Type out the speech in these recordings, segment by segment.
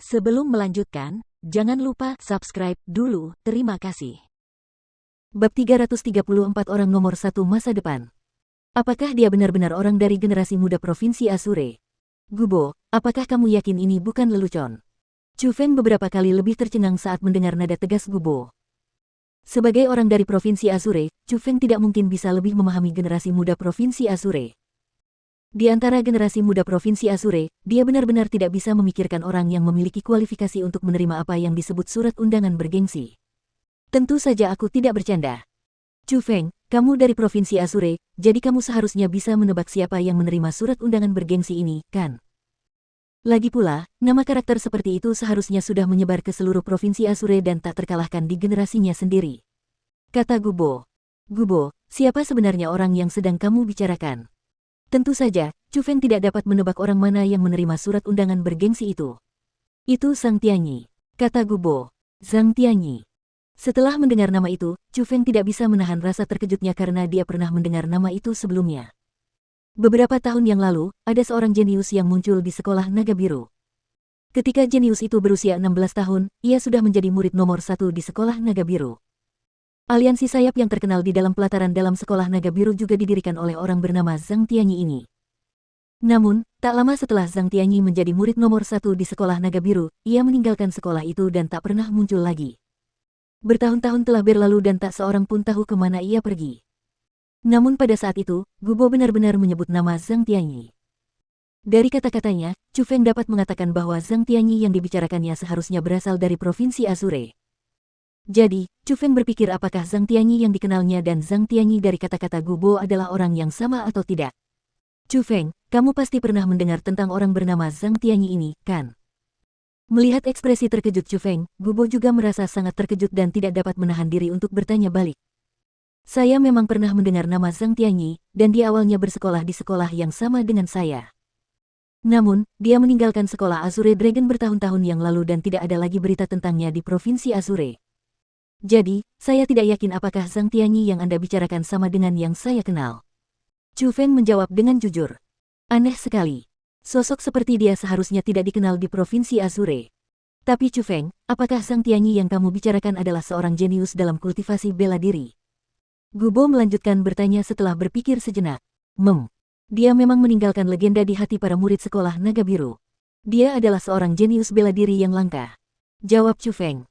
Sebelum melanjutkan, jangan lupa subscribe dulu, terima kasih. Bab 334 Orang nomor 1 masa depan. Apakah dia benar-benar orang dari generasi muda Provinsi Azure? Gubo, apakah kamu yakin ini bukan lelucon? Chu Feng beberapa kali lebih tercengang saat mendengar nada tegas Gubo. Sebagai orang dari Provinsi Azure, Chu Feng tidak mungkin bisa lebih memahami generasi muda Provinsi Azure. Di antara generasi muda Provinsi Azure, dia benar-benar tidak bisa memikirkan orang yang memiliki kualifikasi untuk menerima apa yang disebut surat undangan bergengsi. Tentu saja aku tidak bercanda. Chu Feng, kamu dari Provinsi Azure, jadi kamu seharusnya bisa menebak siapa yang menerima surat undangan bergengsi ini, kan? Lagi pula, nama karakter seperti itu seharusnya sudah menyebar ke seluruh Provinsi Azure dan tak terkalahkan di generasinya sendiri. Kata Gubo. Gubo, siapa sebenarnya orang yang sedang kamu bicarakan? Tentu saja, Chu Feng tidak dapat menebak orang mana yang menerima surat undangan bergengsi itu. Itu Zhang Tianyi, kata Gubo. Zhang Tianyi. Setelah mendengar nama itu, Chu Feng tidak bisa menahan rasa terkejutnya karena dia pernah mendengar nama itu sebelumnya. Beberapa tahun yang lalu, ada seorang jenius yang muncul di sekolah Naga Biru. Ketika jenius itu berusia 16 tahun, ia sudah menjadi murid nomor 1 di sekolah Naga Biru. Aliansi sayap yang terkenal di dalam pelataran dalam sekolah Naga Biru juga didirikan oleh orang bernama Zhang Tianyi ini. Namun, tak lama setelah Zhang Tianyi menjadi murid nomor 1 di sekolah Naga Biru, ia meninggalkan sekolah itu dan tak pernah muncul lagi. Bertahun-tahun telah berlalu dan tak seorang pun tahu kemana ia pergi. Namun pada saat itu, Gubo benar-benar menyebut nama Zhang Tianyi. Dari kata-katanya, Chu Feng dapat mengatakan bahwa Zhang Tianyi yang dibicarakannya seharusnya berasal dari Provinsi Azure. Jadi, Chu Feng berpikir apakah Zhang Tianyi yang dikenalnya dan Zhang Tianyi dari kata-kata Gubo adalah orang yang sama atau tidak. Chu Feng, kamu pasti pernah mendengar tentang orang bernama Zhang Tianyi ini, kan? Melihat ekspresi terkejut Chu Feng, Gubo juga merasa sangat terkejut dan tidak dapat menahan diri untuk bertanya balik. Saya memang pernah mendengar nama Zhang Tianyi, dan dia awalnya bersekolah di sekolah yang sama dengan saya. Namun, dia meninggalkan sekolah Azure Dragon bertahun-tahun yang lalu dan tidak ada lagi berita tentangnya di Provinsi Azure. Jadi, saya tidak yakin apakah Zhang Tianyi yang Anda bicarakan sama dengan yang saya kenal. Chu Feng menjawab dengan jujur. Aneh sekali. Sosok seperti dia seharusnya tidak dikenal di Provinsi Azure. Tapi Chu Feng, apakah Zhang Tianyi yang kamu bicarakan adalah seorang jenius dalam kultivasi bela diri? Gubo melanjutkan bertanya setelah berpikir sejenak. Dia memang meninggalkan legenda di hati para murid sekolah Naga Biru. Dia adalah seorang jenius bela diri yang langka. Jawab Chu Feng.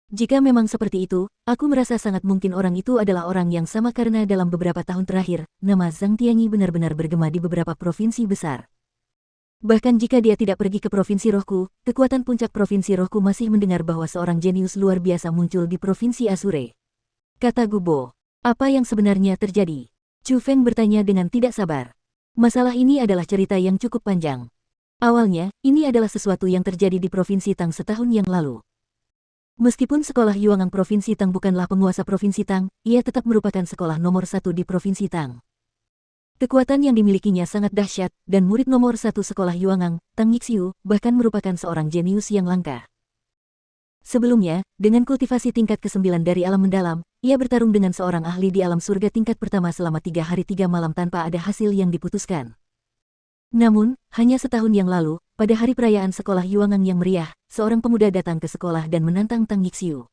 Jika memang seperti itu, aku merasa sangat mungkin orang itu adalah orang yang sama karena dalam beberapa tahun terakhir, nama Zhang Tianyi benar-benar bergema di beberapa provinsi besar. Bahkan jika dia tidak pergi ke Provinsi Rohku, kekuatan puncak Provinsi Rohku masih mendengar bahwa seorang jenius luar biasa muncul di Provinsi Azure. Kata Gubo. Apa yang sebenarnya terjadi? Chu Feng bertanya dengan tidak sabar. Masalah ini adalah cerita yang cukup panjang. Awalnya, ini adalah sesuatu yang terjadi di Provinsi Tang setahun yang lalu. Meskipun sekolah Yuangang Provinsi Tang bukanlah penguasa Provinsi Tang, ia tetap merupakan sekolah nomor 1 di Provinsi Tang. Kekuatan yang dimilikinya sangat dahsyat, dan murid nomor 1 sekolah Yuangang, Tang Yixiu, bahkan merupakan seorang jenius yang langka. Sebelumnya, dengan kultivasi tingkat ke-9 dari alam mendalam, ia bertarung dengan seorang ahli di alam surga tingkat pertama selama 3 hari 3 malam tanpa ada hasil yang diputuskan. Namun, hanya setahun yang lalu, pada hari perayaan sekolah Yuangang yang meriah, seorang pemuda datang ke sekolah dan menantang Tang Yixiu.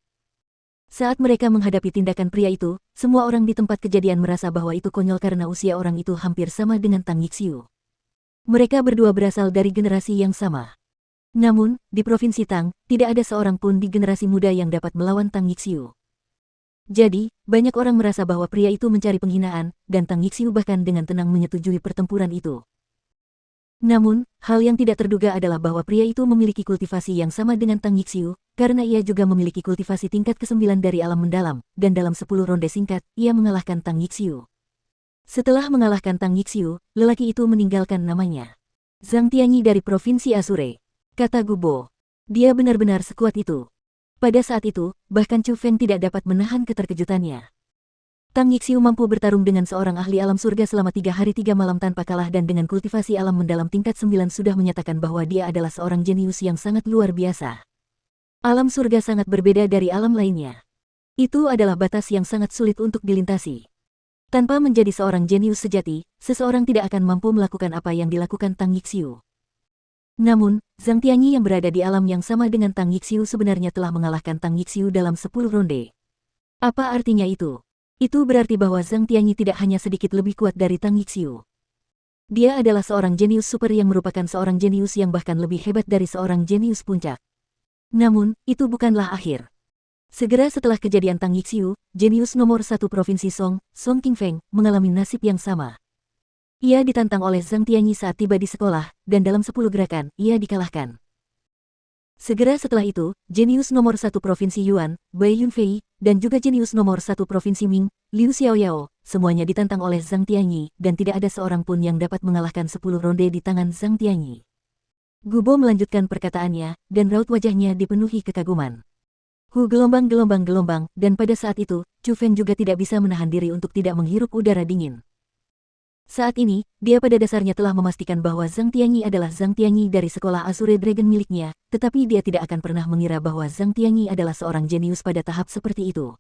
Saat mereka menghadapi tindakan pria itu, semua orang di tempat kejadian merasa bahwa itu konyol karena usia orang itu hampir sama dengan Tang Yixiu. Mereka berdua berasal dari generasi yang sama. Namun, di Provinsi Tang, tidak ada seorang pun di generasi muda yang dapat melawan Tang Yixiu. Jadi, banyak orang merasa bahwa pria itu mencari penghinaan, dan Tang Yixiu bahkan dengan tenang menyetujui pertempuran itu. Namun, hal yang tidak terduga adalah bahwa pria itu memiliki kultivasi yang sama dengan Tang Yixiu, karena ia juga memiliki kultivasi tingkat ke-9 dari alam mendalam, dan dalam 10 ronde singkat, ia mengalahkan Tang Yixiu. Setelah mengalahkan Tang Yixiu, lelaki itu meninggalkan namanya. Zhang Tianyi dari Provinsi Azure. Kata Gubo. Dia benar-benar sekuat itu. Pada saat itu, bahkan Chu Feng tidak dapat menahan keterkejutannya. Tang Yixiu mampu bertarung dengan seorang ahli alam surga selama 3 hari 3 malam tanpa kalah dan dengan kultivasi alam mendalam tingkat 9 sudah menyatakan bahwa dia adalah seorang jenius yang sangat luar biasa. Alam surga sangat berbeda dari alam lainnya. Itu adalah batas yang sangat sulit untuk dilintasi. Tanpa menjadi seorang jenius sejati, seseorang tidak akan mampu melakukan apa yang dilakukan Tang Yixiu. Namun, Zhang Tianyi yang berada di alam yang sama dengan Tang Yixiu sebenarnya telah mengalahkan Tang Yixiu dalam 10 ronde. Apa artinya itu? Itu berarti bahwa Zhang Tianyi tidak hanya sedikit lebih kuat dari Tang Yixiu. Dia adalah seorang jenius super yang merupakan seorang jenius yang bahkan lebih hebat dari seorang jenius puncak. Namun, itu bukanlah akhir. Segera setelah kejadian Tang Yixiu, jenius nomor 1 Provinsi Song Qingfeng, mengalami nasib yang sama. Ia ditantang oleh Zhang Tianyi saat tiba di sekolah, dan dalam 10 gerakan, ia dikalahkan. Segera setelah itu, jenius nomor 1 Provinsi Yuan, Bai Yunfei, dan juga jenius nomor 1 Provinsi Ming, Liu Xiaoyao, semuanya ditantang oleh Zhang Tianyi, dan tidak ada seorang pun yang dapat mengalahkan 10 ronde di tangan Zhang Tianyi. Gubo melanjutkan perkataannya, dan raut wajahnya dipenuhi kekaguman. Gelombang-gelombang, dan pada saat itu, Chu Feng juga tidak bisa menahan diri untuk tidak menghirup udara dingin. Saat ini, dia pada dasarnya telah memastikan bahwa Zhang Tianyi adalah Zhang Tianyi dari sekolah Azure Dragon miliknya, tetapi dia tidak akan pernah mengira bahwa Zhang Tianyi adalah seorang jenius pada tahap seperti itu.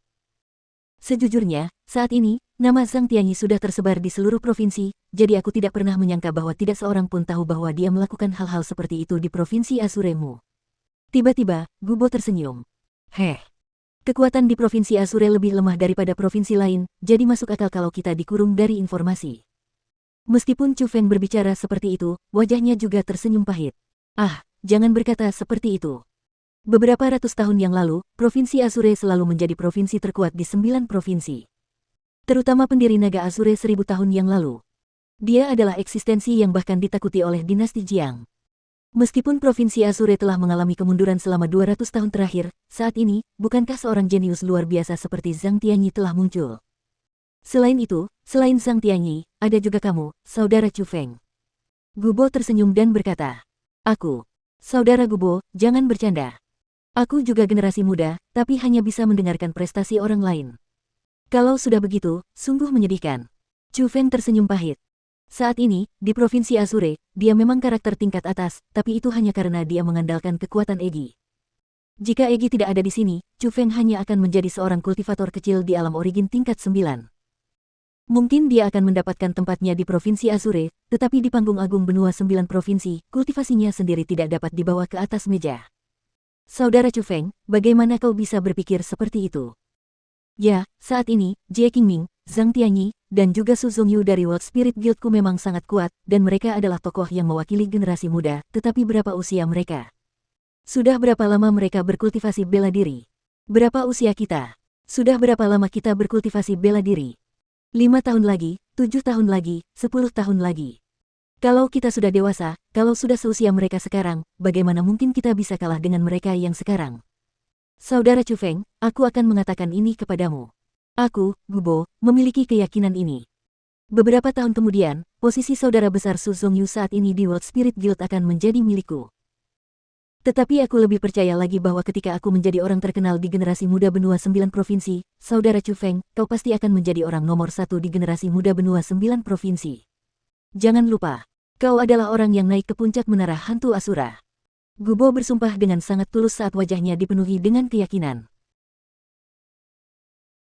Sejujurnya, saat ini, nama Zhang Tianyi sudah tersebar di seluruh provinsi, jadi aku tidak pernah menyangka bahwa tidak seorang pun tahu bahwa dia melakukan hal-hal seperti itu di provinsi Azuremu. Tiba-tiba, Gubo tersenyum. Kekuatan di provinsi Azure lebih lemah daripada provinsi lain, jadi masuk akal kalau kita dikurung dari informasi. Meskipun Chu Feng berbicara seperti itu, wajahnya juga tersenyum pahit. Jangan berkata seperti itu. Beberapa ratus tahun yang lalu, Provinsi Azure selalu menjadi provinsi terkuat di 9 provinsi. Terutama pendiri naga Azure 1000 tahun yang lalu. Dia adalah eksistensi yang bahkan ditakuti oleh dinasti Jiang. Meskipun Provinsi Azure telah mengalami kemunduran selama 200 tahun terakhir, saat ini, bukankah seorang jenius luar biasa seperti Zhang Tianyi telah muncul? Selain itu, selain Zhang Tianyi, ada juga kamu, saudara Chu Feng. Gubo tersenyum dan berkata, Saudara Gubo, jangan bercanda. Aku juga generasi muda, tapi hanya bisa mendengarkan prestasi orang lain. Kalau sudah begitu, sungguh menyedihkan. Chu Feng tersenyum pahit. Saat ini, di Provinsi Azure, dia memang karakter tingkat atas, tapi itu hanya karena dia mengandalkan kekuatan Egi. Jika Egi tidak ada di sini, Chu Feng hanya akan menjadi seorang kultivator kecil di alam origin tingkat 9. Mungkin dia akan mendapatkan tempatnya di Provinsi Azure, tetapi di panggung agung benua 9 provinsi, kultivasinya sendiri tidak dapat dibawa ke atas meja. Saudara Chu Feng, bagaimana kau bisa berpikir seperti itu? Ya, saat ini, Jie Qingming, Zhang Tianyi, dan juga Su Zhongyu dari World Spirit Guildku memang sangat kuat, dan mereka adalah tokoh yang mewakili generasi muda, tetapi berapa usia mereka? Sudah berapa lama mereka berkultivasi bela diri? Berapa usia kita? Sudah berapa lama kita berkultivasi bela diri? 5 tahun lagi, 7 tahun lagi, 10 tahun lagi. Kalau kita sudah dewasa, kalau sudah seusia mereka sekarang, bagaimana mungkin kita bisa kalah dengan mereka yang sekarang? Saudara Chu Feng, aku akan mengatakan ini kepadamu. Aku, Gubo, memiliki keyakinan ini. Beberapa tahun kemudian, posisi saudara besar Su Zhongyu saat ini di World Spirit Guild akan menjadi milikku. Tetapi aku lebih percaya lagi bahwa ketika aku menjadi orang terkenal di generasi muda benua 9 provinsi, saudara Chu Feng, kau pasti akan menjadi orang nomor 1 di generasi muda benua 9 provinsi. Jangan lupa, kau adalah orang yang naik ke puncak menara hantu Asura. Gubo bersumpah dengan sangat tulus saat wajahnya dipenuhi dengan keyakinan.